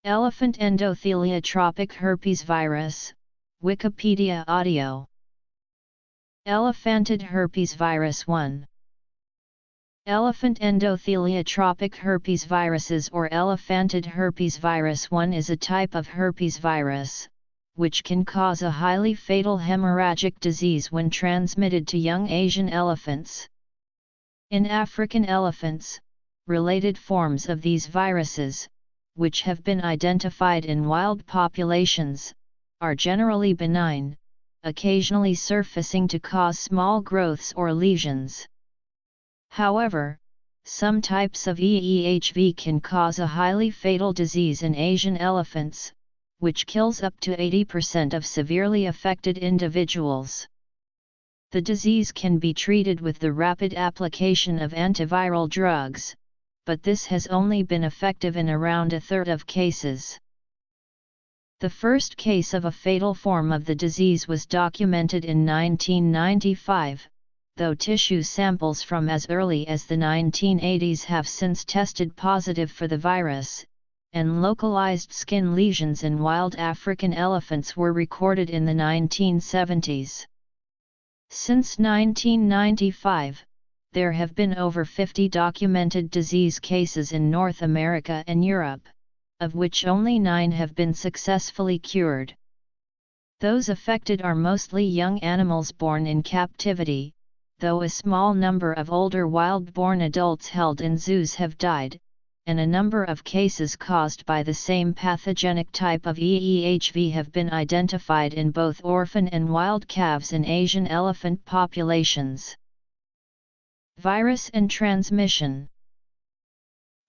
Elephant endotheliotropic herpesvirus, Wikipedia audio. Elephantid herpesvirus 1. Elephant endotheliotropic herpesviruses or elephantid herpesvirus 1 is a type of herpesvirus, which can cause a highly fatal hemorrhagic disease when transmitted to young Asian elephants. In African elephants, related forms of these viruses, which have been identified in wild populations, are generally benign, occasionally surfacing to cause small growths or lesions. However, some types of EEHV can cause a highly fatal disease in Asian elephants, which kills up to 80% of severely affected individuals. The disease can be treated with the rapid application of antiviral drugs, but this has only been effective in around a third of cases. The first case of a fatal form of the disease was documented in 1995, though tissue samples from as early as the 1980s have since tested positive for the virus, and localized skin lesions in wild African elephants were recorded in the 1970s. Since 1995, there have been over 50 documented disease cases in North America and Europe, of which only 9 have been successfully cured. Those affected are mostly young animals born in captivity, though a small number of older wild-born adults held in zoos have died, and a number of cases caused by the same pathogenic type of EEHV have been identified in both orphan and wild calves in Asian elephant populations. Virus and transmission.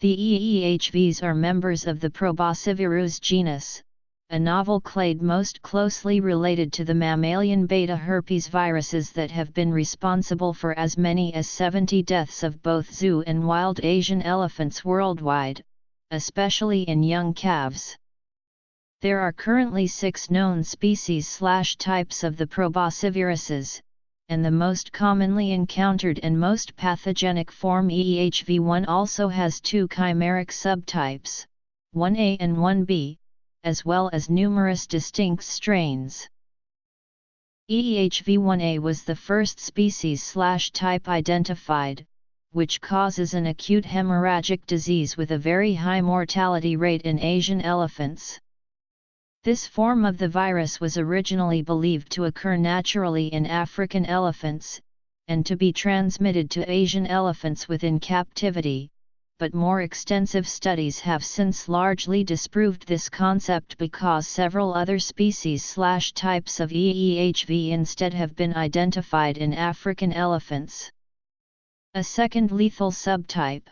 The EEHVs are members of the Herpesvirus genus, a novel clade most closely related to the mammalian beta herpes viruses that have been responsible for as many as 70 deaths of both zoo and wild Asian elephants worldwide, especially in young calves. There are currently 6 known species/types of the Herpesviruses, and the most commonly encountered and most pathogenic form EEHV1 also has 2 chimeric subtypes, 1A and 1B, as well as numerous distinct strains. EEHV1A was the first species/type identified, which causes an acute hemorrhagic disease with a very high mortality rate in Asian elephants. This form of the virus was originally believed to occur naturally in African elephants, and to be transmitted to Asian elephants within captivity, but more extensive studies have since largely disproved this concept because several other species/types of EEHV instead have been identified in African elephants. A second lethal subtype,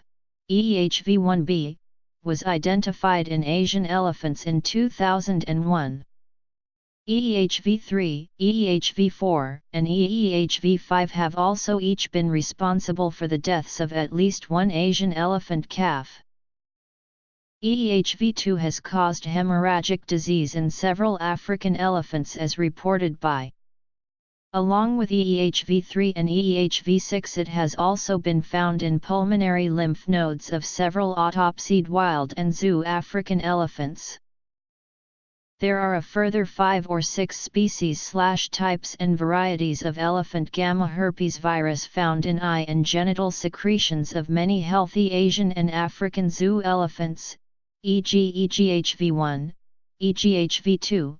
EEHV1B, was identified in Asian elephants in 2001. EEHV3, EEHV4, and EEHV5 have also each been responsible for the deaths of at least one Asian elephant calf. EEHV2 has caused hemorrhagic disease in several African elephants as reported by. Along with EEHV3 and EEHV6, it has also been found in pulmonary lymph nodes of several autopsied wild and zoo African elephants. There are a further 5 or 6 species/types and varieties of elephant gamma herpes virus found in eye and genital secretions of many healthy Asian and African zoo elephants, e.g. EGHV1, EGHV2,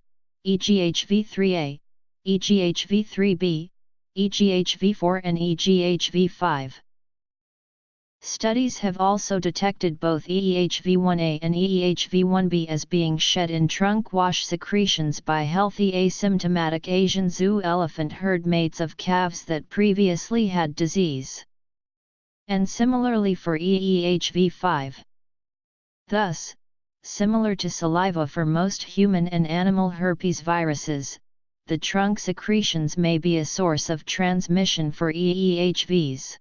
EGHV3A, EGHV3B, EGHV4 and EGHV5. Studies have also detected both EEHV1A and EEHV1B as being shed in trunk wash secretions by healthy asymptomatic Asian zoo elephant herd mates of calves that previously had disease. And similarly for EEHV5. Thus, similar to saliva for most human and animal herpes viruses, the trunk secretions may be a source of transmission for EEHVs.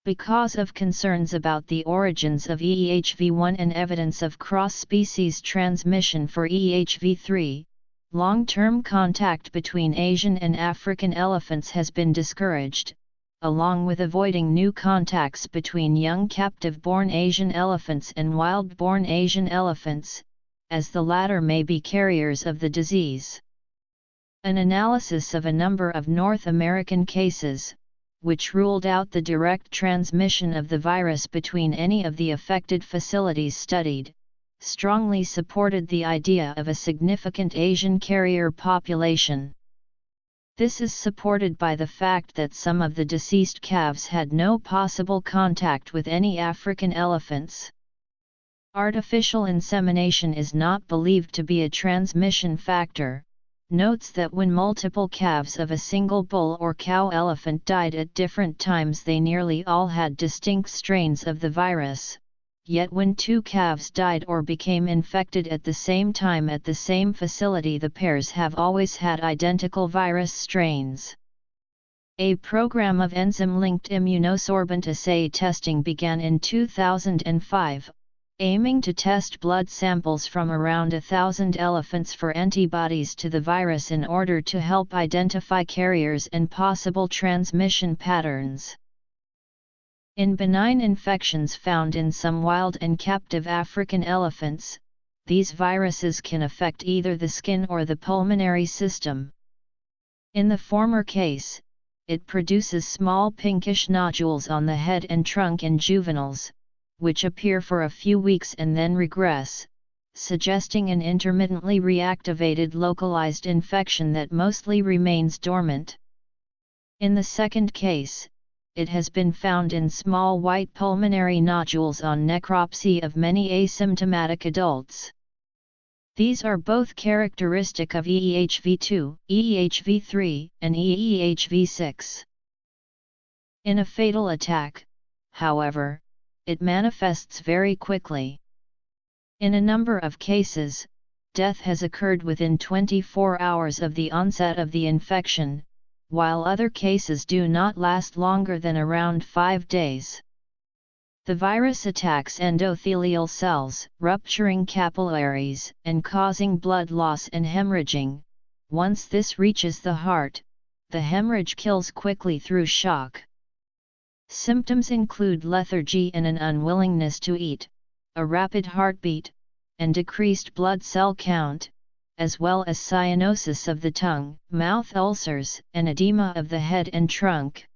Because of concerns about the origins of EEHV1 and evidence of cross-species transmission for EEHV3, long-term contact between Asian and African elephants has been discouraged, along with avoiding new contacts between young captive-born Asian elephants and wild-born Asian elephants, as the latter may be carriers of the disease. An analysis of a number of North American cases, which ruled out the direct transmission of the virus between any of the affected facilities studied, strongly supported the idea of a significant Asian carrier population. This is supported by the fact that some of the deceased calves had no possible contact with any African elephants. Artificial insemination is not believed to be a transmission factor, notes that when multiple calves of a single bull or cow elephant died at different times they nearly all had distinct strains of the virus, yet when two calves died or became infected at the same time at the same facility the pairs have always had identical virus strains. A program of enzyme-linked immunosorbent assay testing began in 2005, aiming to test blood samples from around 1,000 elephants for antibodies to the virus in order to help identify carriers and possible transmission patterns. In benign infections found in some wild and captive African elephants, these viruses can affect either the skin or the pulmonary system. In the former case, it produces small pinkish nodules on the head and trunk in juveniles, which appear for a few weeks and then regress, suggesting an intermittently reactivated localized infection that mostly remains dormant. In the second case, it has been found in small white pulmonary nodules on necropsy of many asymptomatic adults. These are both characteristic of EEHV2, EEHV3, and EEHV6. In a fatal attack, however, it manifests very quickly. In a number of cases, death has occurred within 24 hours of the onset of the infection, while other cases do not last longer than around 5 days. The virus attacks endothelial cells, rupturing capillaries and causing blood loss and hemorrhaging. Once this reaches the heart, the hemorrhage kills quickly through shock. Symptoms include lethargy and an unwillingness to eat, a rapid heartbeat, and decreased blood cell count, as well as cyanosis of the tongue, mouth ulcers, and edema of the head and trunk.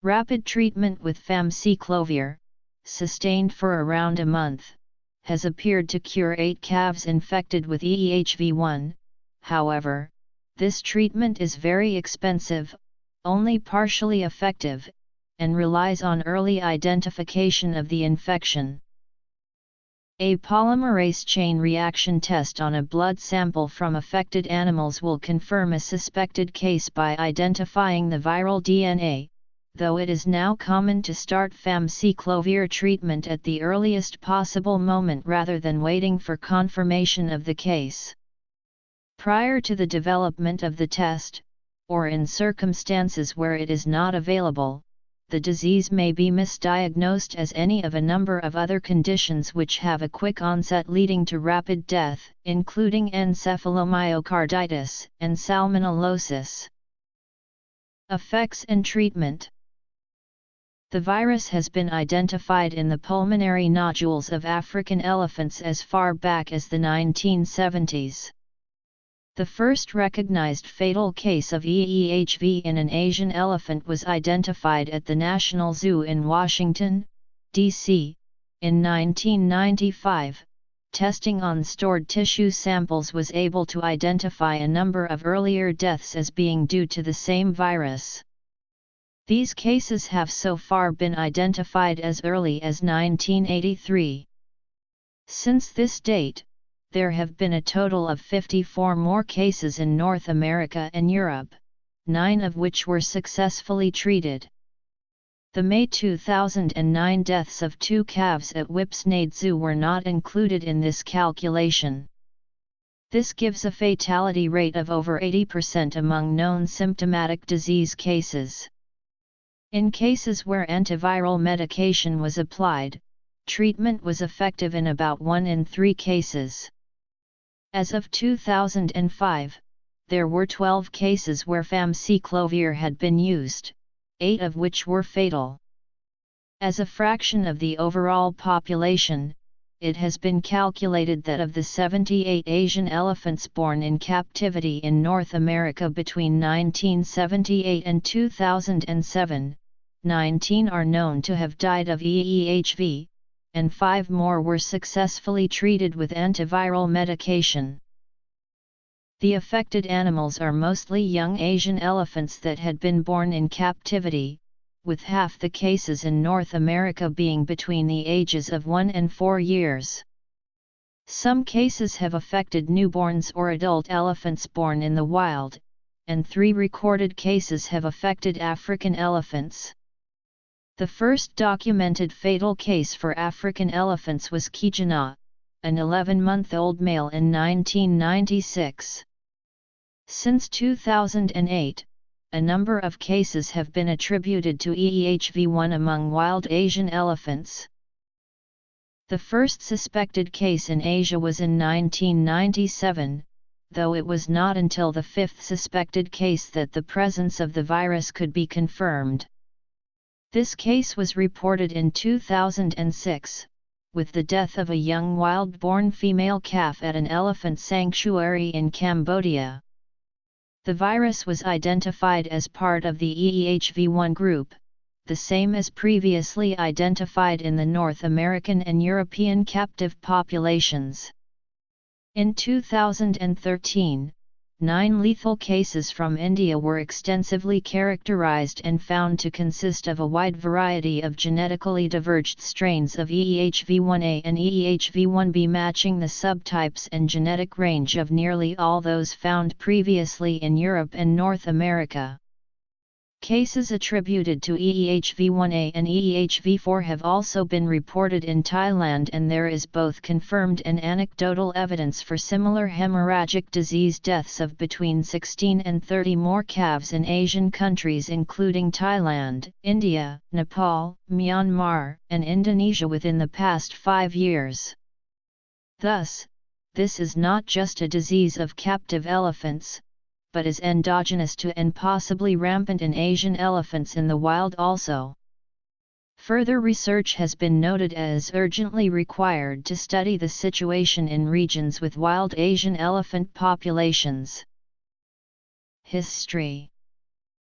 Rapid treatment with famciclovir, sustained for around a month, has appeared to cure 8 calves infected with EEHV1. However, this treatment is very expensive, only partially effective, and relies on early identification of the infection. A polymerase chain reaction test on a blood sample from affected animals will confirm a suspected case by identifying the viral DNA, though it is now common to start famciclovir treatment at the earliest possible moment rather than waiting for confirmation of the case. Prior to the development of the test, or in circumstances where it is not available, the disease may be misdiagnosed as any of a number of other conditions which have a quick onset leading to rapid death, including encephalomyocarditis and salmonellosis. Effects and treatment. The virus has been identified in the pulmonary nodules of African elephants as far back as the 1970s. The first recognized fatal case of EEHV in an Asian elephant was identified at the National Zoo in Washington, D.C., in 1995. Testing on stored tissue samples was able to identify a number of earlier deaths as being due to the same virus. These cases have so far been identified as early as 1983. Since this date, there have been a total of 54 more cases in North America and Europe, 9 of which were successfully treated. The May 2009 deaths of 2 calves at Whipsnade Zoo were not included in this calculation. This gives a fatality rate of over 80% among known symptomatic disease cases. In cases where antiviral medication was applied, treatment was effective in about 1 in 3 cases. As of 2005, there were 12 cases where famciclovir had been used, 8 of which were fatal. As a fraction of the overall population, it has been calculated that of the 78 Asian elephants born in captivity in North America between 1978 and 2007, 19 are known to have died of EEHV, and 5 more were successfully treated with antiviral medication. The affected animals are mostly young Asian elephants that had been born in captivity, with half the cases in North America being between the ages of 1 and 4 years. Some cases have affected newborns or adult elephants born in the wild, and 3 recorded cases have affected African elephants. The first documented fatal case for African elephants was Kijana, an 11-month-old male in 1996. Since 2008, a number of cases have been attributed to EEHV1 among wild Asian elephants. The first suspected case in Asia was in 1997, though it was not until the 5th suspected case that the presence of the virus could be confirmed. This case was reported in 2006, with the death of a young wild-born female calf at an elephant sanctuary in Cambodia. The virus was identified as part of the EEHV1 group, the same as previously identified in the North American and European captive populations. In 2013, 9 lethal cases from India were extensively characterized and found to consist of a wide variety of genetically diverged strains of EEHV1A and EEHV1B, matching the subtypes and genetic range of nearly all those found previously in Europe and North America. Cases attributed to EEHV1A and EEHV4 have also been reported in Thailand, and there is both confirmed and anecdotal evidence for similar hemorrhagic disease deaths of between 16 and 30 more calves in Asian countries including Thailand, India, Nepal, Myanmar, and Indonesia within the past 5 years. Thus, this is not just a disease of captive elephants, but is endogenous to and possibly rampant in Asian elephants in the wild also. Further research has been noted as urgently required to study the situation in regions with wild Asian elephant populations. History.